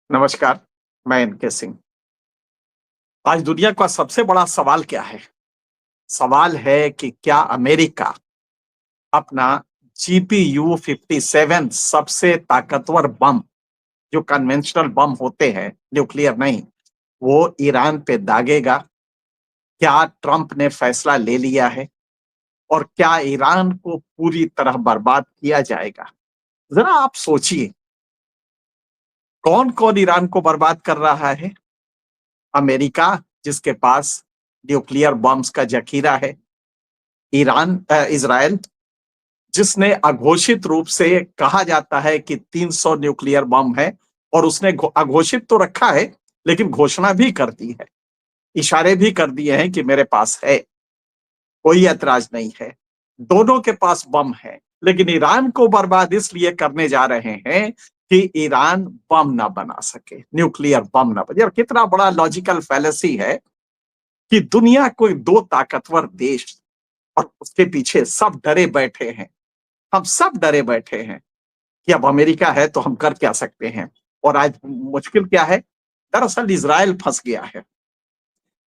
नमस्कार, मैं एनके सिंह। आज दुनिया का सबसे बड़ा सवाल क्या है? सवाल है कि क्या अमेरिका अपना GPU-57 सबसे ताकतवर बम, जो कन्वेंशनल बम होते हैं, न्यूक्लियर नहीं, वो ईरान पे दागेगा? क्या ट्रंप ने फैसला ले लिया है? और क्या ईरान को पूरी तरह बर्बाद किया जाएगा? जरा आप सोचिए, कौन-कौन ईरान को बर्बाद कर रहा है? अमेरिका, जिसके पास न्यूक्लियर बम्स का जखीरा है। इज़राइल, जिसने अघोषित रूप से कहा जाता है कि 300 न्यूक्लियर बम है और उसने अघोषित तो रखा है, लेकिन घोषणा भी कर दी है, इशारे भी कर दिए हैं कि मेरे पास है, कोई ऐतराज नहीं है। दोनों के पास बम है, लेकिन ईरान को बर्बाद इसलिए करने जा रहे हैं कि ईरान बम ना बना सके, न्यूक्लियर बम ना बने। यार कितना बड़ा लॉजिकल फैलेसी है कि दुनिया कोई दो ताकतवर देश और उसके पीछे सब डरे बैठे हैं। हम सब डरे बैठे हैं कि अब अमेरिका है तो हम कर क्या सकते हैं। और आज मुश्किल क्या है? दरअसल इज़राइल फंस गया है।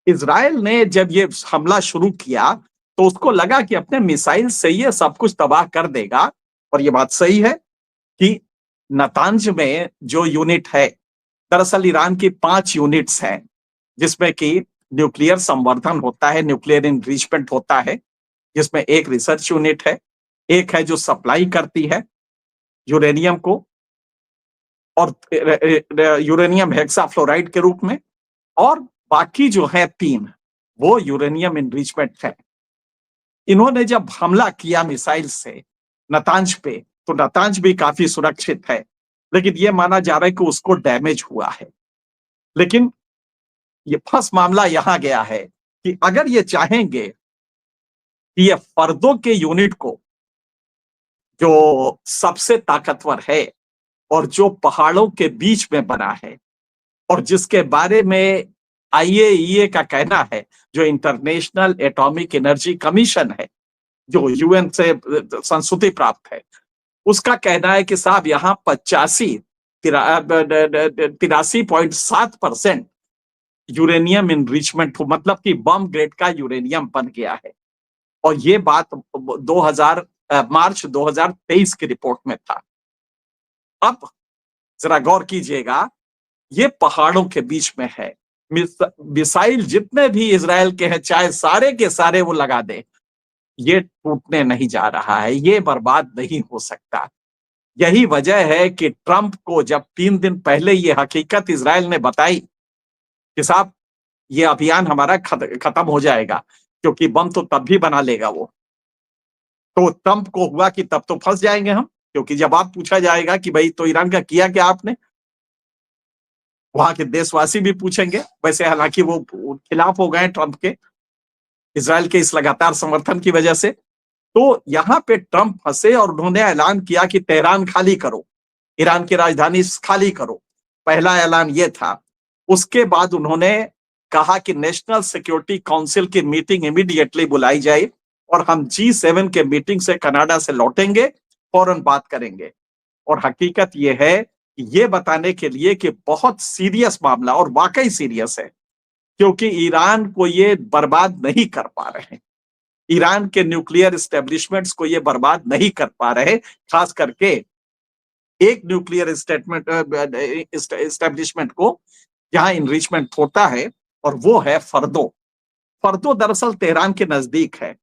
इज़राइल ने जब ये हमला शुरू किया तो उसको लगा कि अपने मिसाइल से ये सब कुछ तबाह कर देगा। और ये बात सही है कि नतांज में जो यूनिट है, दरअसल ईरान की 5 यूनिट्स हैं, जिसमें कि न्यूक्लियर संवर्धन होता है, न्यूक्लियर एनरिचमेंट होता है, जिसमें एक रिसर्च यूनिट है, एक है जो सप्लाई करती है यूरेनियम को और यूरेनियम हेक्साफ्लोराइड के रूप में, और बाकी जो है 3 वो यूरेनियम एनरिचमेंट है। इन्होंने जब हमला किया मिसाइल से नतांज पे, तो नतांज भी काफी सुरक्षित है, लेकिन ये माना जा रहा है कि उसको डैमेज हुआ है। लेकिन ये फर्स्ट मामला यहां गया है कि अगर ये चाहेंगे कि ये फर्दों के यूनिट को, जो सबसे ताकतवर है और जो पहाड़ों के बीच में बना है और जिसके बारे में आईएईए का कहना है, जो इंटरनेशनल एटॉमिक एनर्जी कमीशन है, जो यूएन से संस्तुति प्राप्त है, उसका कहना है कि साहब यहां 83.7% यूरेनियम इनरिचमेंट हो, मतलब कि बम ग्रेड का यूरेनियम बन गया है। और ये बात 2000 मार्च 2023 की रिपोर्ट में था। अब जरा गौर कीजिएगा, ये पहाड़ों के बीच में है। मिसाइल जितने भी इजराइल के हैं, चाहे सारे के सारे वो लगा दे, ये टूटने नहीं जा रहा है, ये बर्बाद नहीं हो सकता। यही वजह है कि ट्रंप को जब 3 दिन पहले ये हकीकत इजराइल ने बताई कि साहब ये अभियान हमारा खत्म हो जाएगा, क्योंकि बम तो तब भी बना लेगा वो, तो ट्रंप को हुआ कि तब तो फंस जाएंगे हम, क्योंकि जवाब पूछा जाएगा कि भाई तो ईरान का किया क्या आपने। वहां के देशवासी भी पूछेंगे। वैसे हालांकि वो खिलाफ हो गए ट्रंप के, इसराइल के इस लगातार समर्थन की वजह से। तो यहां पे ट्रंप फंसे और उन्होंने ऐलान किया कि तेहरान खाली करो, ईरान की राजधानी खाली करो। पहला ऐलान ये था। उसके बाद उन्होंने कहा कि नेशनल सिक्योरिटी काउंसिल की मीटिंग इमीडिएटली बुलाई जाए और हम G7 के मीटिंग से कनाडा से लौटेंगे, फौरन बात करेंगे। और हकीकत यह है कि ये बताने के लिए कि बहुत सीरियस मामला, और वाकई सीरियस है, क्योंकि ईरान को ये बर्बाद नहीं कर पा रहे, ईरान के न्यूक्लियर एस्टेब्लिशमेंट्स को ये बर्बाद नहीं कर पा रहे। खास करके एक न्यूक्लियर एस्टेब्लिशमेंट को जहां इनरिचमेंट होता है, और वो है फर्दो। फर्दो दरअसल तेहरान के नजदीक है।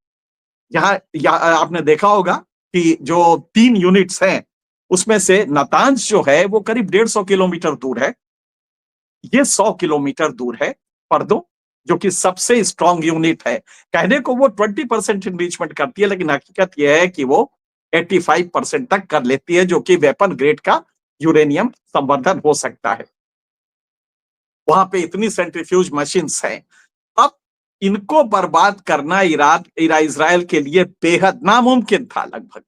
आपने देखा होगा कि जो 3 यूनिट्स हैं, उसमें से नतांज जो है वो करीब 150 किलोमीटर दूर है, ये 100 किलोमीटर दूर है फर्दो, जो कि सबसे स्ट्रॉन्ग यूनिट है। कहने को वो 20% इनरिचमेंट करती है, लेकिन हकीकत यह है कि वो 85% तक कर लेती है, जो कि वेपन ग्रेड का यूरेनियम संवर्धन हो सकता है। वहां पे इतनी सेंट्रीफ्यूज मशीन्स हैं। अब इनको बर्बाद करना इजराइल के लिए बेहद नामुमकिन था लगभग।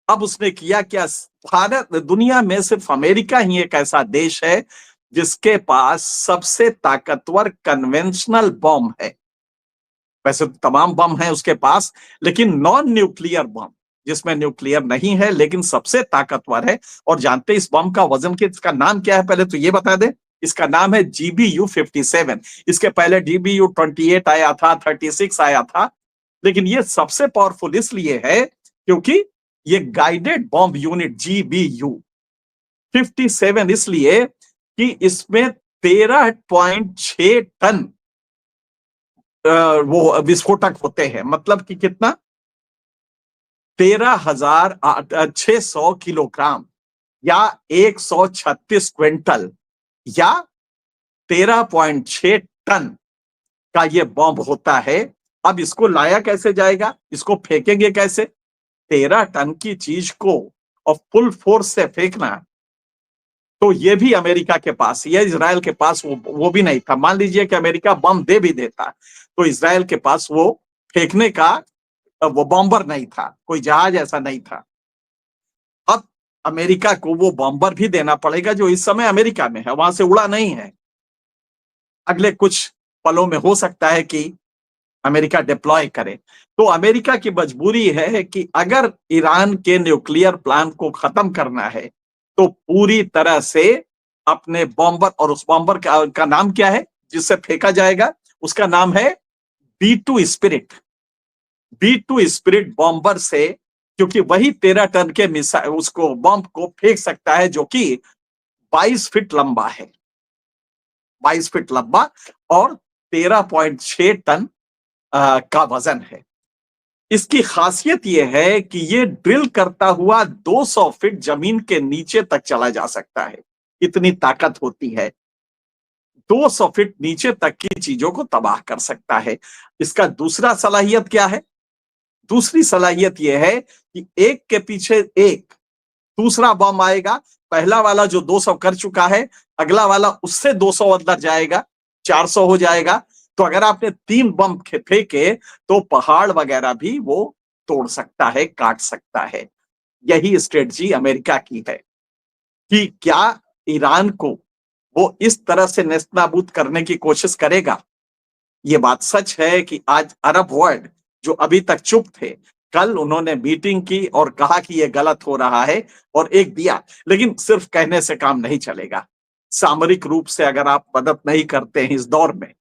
अब उसने किया क्या? भारत, दुनिया में सिर्फ अमेरिका ही एक ऐसा देश है जिसके पास सबसे ताकतवर कन्वेंशनल बम है। वैसे तो तमाम बम है उसके पास, लेकिन नॉन न्यूक्लियर बम, जिसमें न्यूक्लियर नहीं है लेकिन सबसे ताकतवर है। और जानते हैं इस बम का वजन इसका नाम क्या है? पहले तो ये बता दे। इसका नाम है GBU-57। इसके पहले GBU-28 आया था, 36 आया था, लेकिन ये सबसे पावरफुल इसलिए है क्योंकि ये गाइडेड बॉम्ब यूनिट GBU-57 इसलिए कि इसमें 13.6 टन वो विस्फोटक होते हैं। मतलब कि कितना? 13,600 किलोग्राम या 136 क्विंटल या 13.6 टन का ये बॉम्ब होता है। अब इसको लाया कैसे जाएगा? इसको फेंकेंगे कैसे? 13 टन की चीज को और फुल फोर्स से फेंकना, तो ये भी अमेरिका के पास या इजराइल के पास वो भी नहीं था। मान लीजिए कि अमेरिका बम दे भी देता तो इजराइल के पास वो फेंकने का वो बॉम्बर नहीं था, कोई जहाज ऐसा नहीं था। अब अमेरिका को वो बॉम्बर भी देना पड़ेगा जो इस समय अमेरिका में है, वहां से उड़ा नहीं है। अगले कुछ पलों में हो सकता है कि अमेरिका डिप्लॉय करे। तो अमेरिका की मजबूरी है कि अगर ईरान के न्यूक्लियर प्लान को खत्म करना है तो पूरी तरह से अपने बॉम्बर, और उस बॉम्बर का नाम क्या है जिससे फेंका जाएगा? उसका नाम है B2 spirit. B2 spirit bomber से, क्योंकि वही 13 टन के मिसाइल उसको बॉम्ब को फेंक सकता है जो कि 22 फीट लंबा है, 22 फीट लंबा और 13.6 टन का वजन है। इसकी खासियत यह है कि ये ड्रिल करता हुआ 200 फीट जमीन के नीचे तक चला जा सकता है। इतनी ताकत होती है, 200 फीट नीचे तक की चीजों को तबाह कर सकता है। इसका दूसरा सलाहियत क्या है? दूसरी सलाहियत यह है कि एक के पीछे एक दूसरा बम आएगा। पहला वाला जो 200 कर चुका है, अगला वाला उससे 200 अंदर जाएगा, 400 हो जाएगा। तो अगर आपने 3 बम फेंके तो पहाड़ वगैरह भी वो तोड़ सकता है, काट सकता है। यही स्ट्रेटजी अमेरिका की है कि क्या ईरान को वो इस तरह से नेस्तनाबूद करने की कोशिश करेगा। ये बात सच है कि आज अरब वर्ल्ड जो अभी तक चुप थे, कल उन्होंने मीटिंग की और कहा कि यह गलत हो रहा है और एक दिया। लेकिन सिर्फ कहने से काम नहीं चलेगा। सामरिक रूप से अगर आप मदद नहीं करते हैं इस दौर में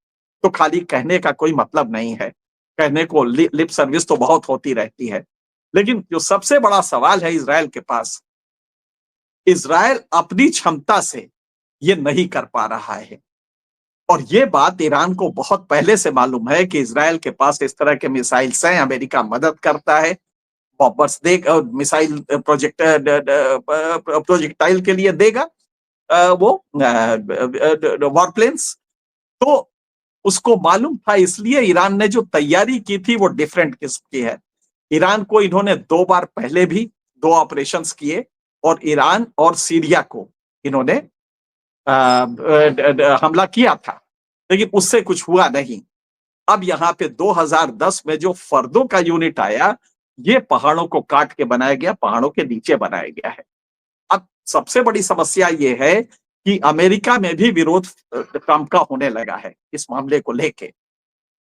तो खाली कहने का कोई मतलब नहीं है। कहने को लिप सर्विस तो बहुत होती रहती है, लेकिन जो सबसे बड़ा सवाल है इजराइल के पास, इजराइल अपनी क्षमता से ये नहीं कर पा रहा है। और ये बात ईरान को बहुत पहले से मालूम है कि इजराइल के पास इस तरह के मिसाइल्स हैं, अमेरिका मदद करता है, बॉम्बर्स दे, मिसाइल प्रोजेक्टाइल के लिए देगा वो वॉरप्लेन्स। तो उसको मालूम था, इसलिए ईरान ने जो तैयारी की थी वो डिफरेंट किस्म की है। ईरान को इन्होंने 2 बार पहले भी 2 ऑपरेशंस किए और ईरान और सीरिया को इन्होंने हमला किया था, लेकिन उससे कुछ हुआ नहीं। अब यहाँ पे 2010 में जो फर्दों का यूनिट आया, ये पहाड़ों को काट के बनाया गया, पहाड़ों के नीचे बनाया गया है। अब सबसे बड़ी समस्या ये है कि अमेरिका में भी विरोध ट्रंप का होने लगा है इस मामले को लेके।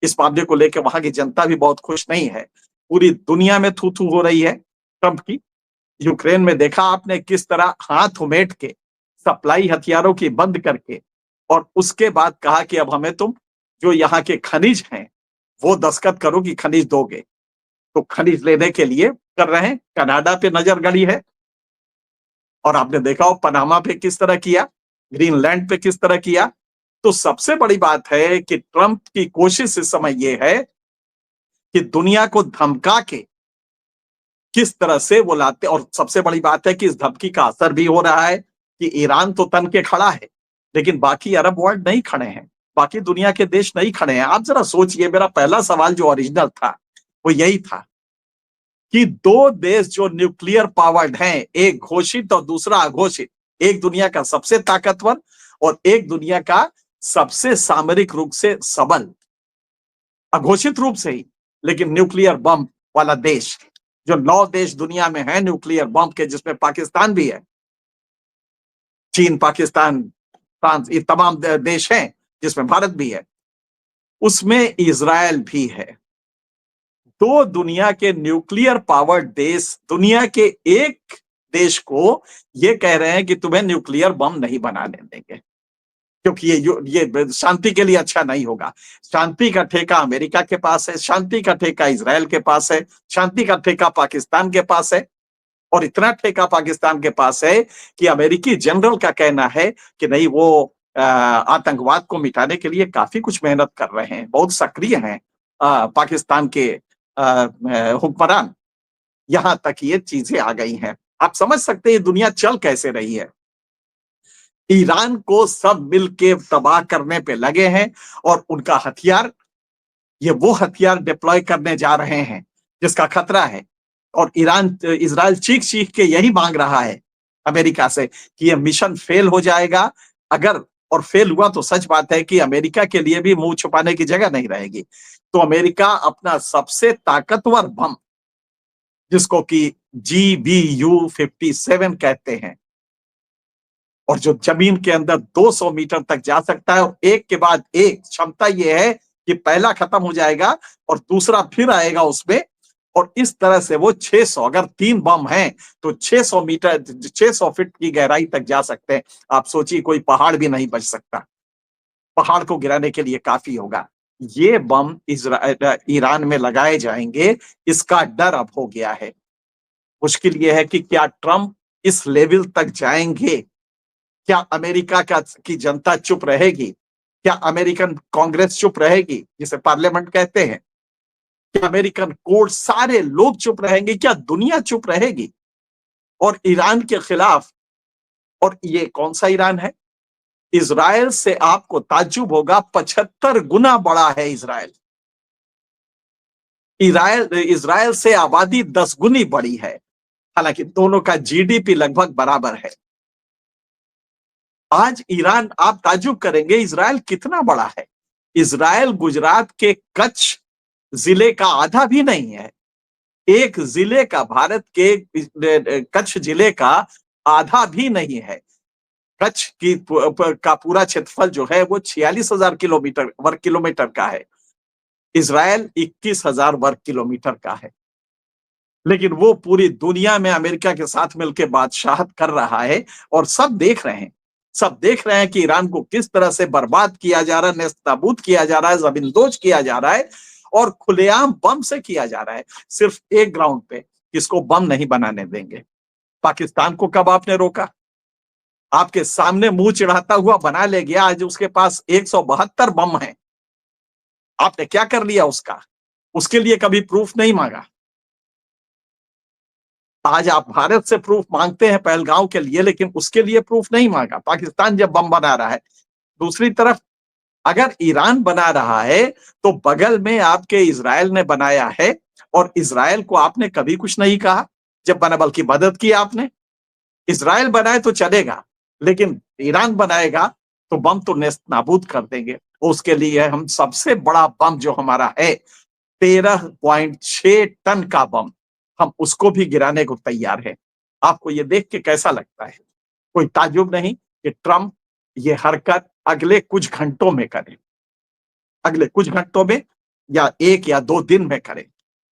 इस मामले को लेके वहां की जनता भी बहुत खुश नहीं है। पूरी दुनिया में थू थू हो रही है ट्रंप की। यूक्रेन में देखा आपने किस तरह हाथ उमेट के सप्लाई हथियारों की बंद करके, और उसके बाद कहा कि अब हमें तुम जो यहाँ के खनिज हैं वो दस्तखत करो कि खनिज दोगे। तो खनिज लेने के लिए कर रहे हैं। कनाडा पे नजर गड़ी है, और आपने देखा हो पनामा पे किस तरह किया, ग्रीनलैंड पे किस तरह किया। तो सबसे बड़ी बात है कि ट्रंप की कोशिश इस समय यह है कि दुनिया को धमका के किस तरह से वो लाते। और सबसे बड़ी बात है कि इस धमकी का असर भी हो रहा है कि ईरान तो तन के खड़ा है, लेकिन बाकी अरब वर्ल्ड नहीं खड़े हैं, बाकी दुनिया के देश नहीं खड़े हैं। आप जरा सोचिए, मेरा पहला सवाल जो ओरिजिनल था वो यही था कि 2 देश जो न्यूक्लियर पावर्ड हैं, एक घोषित और दूसरा अघोषित, एक दुनिया का सबसे ताकतवर और एक दुनिया का सबसे सामरिक रूप से सबल, अघोषित रूप से ही लेकिन न्यूक्लियर बम वाला देश, जो 9 देश दुनिया में है न्यूक्लियर बम के, जिसमें पाकिस्तान भी है, चीन, पाकिस्तान, फ्रांस, ये तमाम देश हैं, जिसमें भारत भी है, उसमें इजराइल भी है। दो दुनिया के न्यूक्लियर पावर्ड देश दुनिया के एक देश को ये कह रहे हैं कि तुम्हें न्यूक्लियर बम नहीं बनाने देंगे, क्योंकि ये शांति के लिए अच्छा नहीं होगा। शांति का ठेका अमेरिका के पास है, शांति का ठेका इजराइल के पास है, शांति का ठेका पाकिस्तान के पास है, और इतना ठेका पाकिस्तान के पास है कि अमेरिकी जनरल का कहना है कि नहीं, वो आतंकवाद को मिटाने के लिए काफी कुछ मेहनत कर रहे हैं, बहुत सक्रिय हैं पाकिस्तान के हुक्मरान। यहां तक ये चीजें आ गई हैं। आप समझ सकते हैं दुनिया चल कैसे रही है। ईरान को सब मिलके तबाह करने पे लगे हैं, और उनका हथियार, ये वो हथियार डिप्लॉय करने जा रहे हैं जिसका खतरा है। और इजराइल चीख चीख के यही मांग रहा है अमेरिका से कि यह मिशन फेल हो जाएगा अगर, और फेल हुआ तो सच बात है कि अमेरिका के लिए भी मुंह छुपाने की जगह नहीं रहेगी। तो अमेरिका अपना सबसे ताकतवर बम, जिसको कि GBU-57 कहते हैं, और जो जमीन के अंदर 200 मीटर तक जा सकता है, और एक के बाद एक क्षमता यह है कि पहला खत्म हो जाएगा और दूसरा फिर आएगा उसमें, और इस तरह से वो 600, अगर 3 बम हैं तो 600 मीटर, 600 फीट की गहराई तक जा सकते हैं। आप सोचिए, कोई पहाड़ भी नहीं बच सकता, पहाड़ को गिराने के लिए काफी होगा। ये बम ईरान में लगाए जाएंगे, इसका डर अब हो गया है। मुश्किल यह है कि क्या ट्रंप इस लेवल तक जाएंगे? क्या अमेरिका की जनता चुप रहेगी? क्या अमेरिकन कांग्रेस चुप रहेगी, जिसे पार्लियामेंट कहते हैं? क्या अमेरिकन कोर्ट, सारे लोग चुप रहेंगे? क्या दुनिया चुप रहेगी? और ईरान के खिलाफ, और ये कौन सा ईरान है? इजराइल से आपको ताज्जुब होगा, 75 गुना बड़ा है इजराइल। इजराइल से आबादी 10 गुनी बड़ी है, हालांकि दोनों का जीडीपी लगभग बराबर है। आज ईरान, आप ताज्जुब करेंगे इजराइल कितना बड़ा है। इजराइल गुजरात के कच्छ जिले का आधा भी नहीं है। एक जिले का, भारत के कच्छ जिले का आधा भी नहीं है। कच्छ का पूरा क्षेत्रफल जो है वो 46,000 वर्ग किलोमीटर का है। इजराइल 21,000 वर्ग किलोमीटर का है। लेकिन वो पूरी दुनिया में अमेरिका के साथ मिलकर बादशाहत कर रहा है, और सब देख रहे हैं, सब देख रहे हैं कि ईरान को किस तरह से बर्बाद किया जा रहा है, नेस्तनाबूद किया जा रहा है, जमींदोज किया जा रहा है, और खुलेआम बम से किया जा रहा है। सिर्फ एक ग्राउंड पे, इसको बम नहीं बनाने देंगे। पाकिस्तान को कब आपने रोका? आपके सामने मुंह चिढ़ाता हुआ बना ले गया। आज उसके पास 172 बम हैं। आपने क्या कर लिया उसका? उसके लिए कभी प्रूफ नहीं मांगा। आज आप भारत से प्रूफ मांगते हैं पहलगांव के लिए, लेकिन उसके लिए प्रूफ नहीं मांगा। पाकिस्तान जब बम बना रहा है, दूसरी तरफ अगर ईरान बना रहा है तो बगल में आपके इजराइल ने बनाया है, और इजराइल को आपने कभी कुछ नहीं कहा जब बना, बल्कि मदद की आपने। इजराइल बनाए तो चलेगा, लेकिन ईरान बनाएगा तो बम तो नेस्तनाबूद कर देंगे। उसके लिए हम सबसे बड़ा बम जो हमारा है, 13.6 टन का बम, हम उसको भी गिराने को तैयार है। आपको ये देख के कैसा लगता है? कोई ताज्जुब नहीं कि ट्रंप ये हरकत अगले कुछ घंटों में करे, अगले कुछ घंटों में, या 1 या 2 दिन में करे,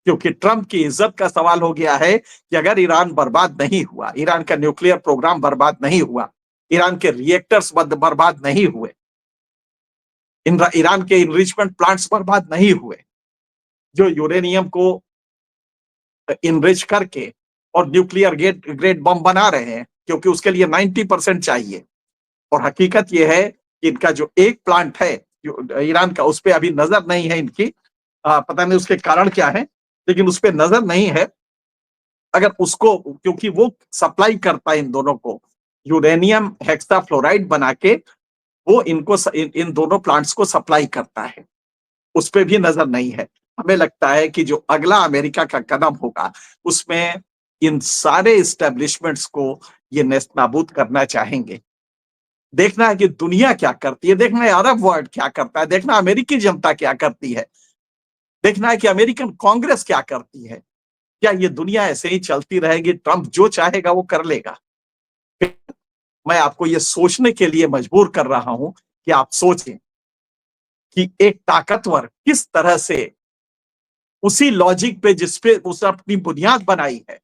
क्योंकि ट्रंप की इज्जत का सवाल हो गया है कि अगर ईरान बर्बाद नहीं हुआ, ईरान का न्यूक्लियर प्रोग्राम बर्बाद नहीं हुआ, ईरान के रिएक्टर्स बर्बाद नहीं हुए, ईरान के इनरिचमेंट प्लांट्स बर्बाद नहीं हुए, जो यूरेनियम को इनरिच करके और न्यूक्लियर ग्रेड बम बना रहे हैं, क्योंकि उसके लिए 90% चाहिए। और हकीकत यह है कि इनका जो एक प्लांट है ईरान का, उस पर अभी नजर नहीं है इनकी, पता नहीं उसके कारण क्या है, लेकिन उस पर नजर नहीं है। अगर उसको, क्योंकि वो सप्लाई करता है इन दोनों को यूरेनियम हेक्साफ्लोराइड बना के, वो इनको इन दोनों प्लांट्स को सप्लाई करता है, उस पर भी नजर नहीं है। हमें लगता है कि जो अगला अमेरिका का कदम होगा, उसमें इन सारे इस्टेब्लिशमेंट्स को ये नेस्तनाबूद करना चाहेंगे। देखना है कि दुनिया क्या करती है, देखना है अरब वर्ल्ड क्या करता है, देखना अमेरिकी जनता क्या करती है, देखना है कि अमेरिकन कांग्रेस क्या करती है। क्या ये दुनिया ऐसे ही चलती रहेगी? ट्रंप जो चाहेगा वो कर लेगा? मैं आपको ये सोचने के लिए मजबूर कर रहा हूं कि आप सोचें कि एक ताकतवर किस तरह से उसी लॉजिक पे जिसपे उसने अपनी बुनियाद बनाई है,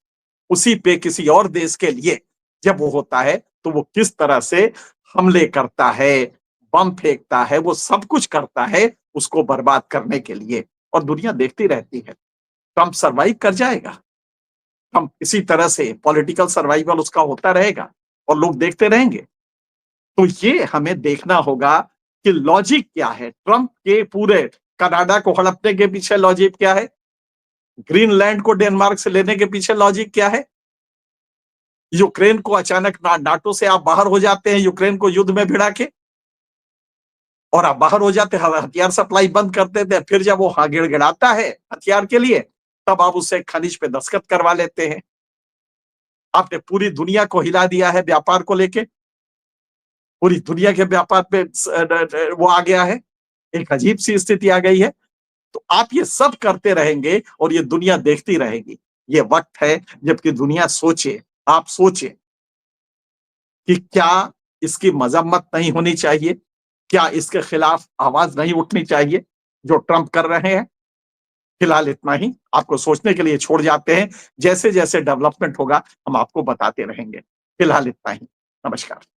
उसी पे किसी और देश के लिए जब वो होता है तो वो किस तरह से हमले करता है, बम फेंकता है, वो सब कुछ करता है उसको बर्बाद करने के लिए, और दुनिया देखती रहती है। ट्रंप सर्वाइव कर जाएगा, हम इसी तरह से पॉलिटिकल सर्वाइवल उसका होता रहेगा और लोग देखते रहेंगे। तो ये हमें देखना होगा कि लॉजिक क्या है, ट्रंप के पूरे कनाडा को हड़पने के पीछे लॉजिक क्या है, ग्रीनलैंड को डेनमार्क से लेने के पीछे लॉजिक क्या है, यूक्रेन को अचानक नाटो से आप बाहर हो जाते हैं, यूक्रेन को युद्ध में भिड़ा के, और आप बाहर हो जाते हैं, हथियार सप्लाई बंद करते थे, फिर जब वो गिड़गिड़ाता है हथियार के लिए तब आप उससे खनिज पे दस्तखत करवा लेते हैं। आपने पूरी दुनिया को हिला दिया है व्यापार को लेके, पूरी दुनिया के व्यापार पे वो आ गया है, एक अजीब सी स्थिति आ गई है। तो आप ये सब करते रहेंगे और ये दुनिया देखती रहेगी। ये वक्त है जबकि दुनिया सोचे, आप सोचे कि क्या इसकी मजम्मत नहीं होनी चाहिए, क्या इसके खिलाफ आवाज नहीं उठनी चाहिए जो ट्रंप कर रहे हैं। फिलहाल इतना ही, आपको सोचने के लिए छोड़ जाते हैं, जैसे जैसे डेवलपमेंट होगा हम आपको बताते रहेंगे। फिलहाल इतना ही, नमस्कार।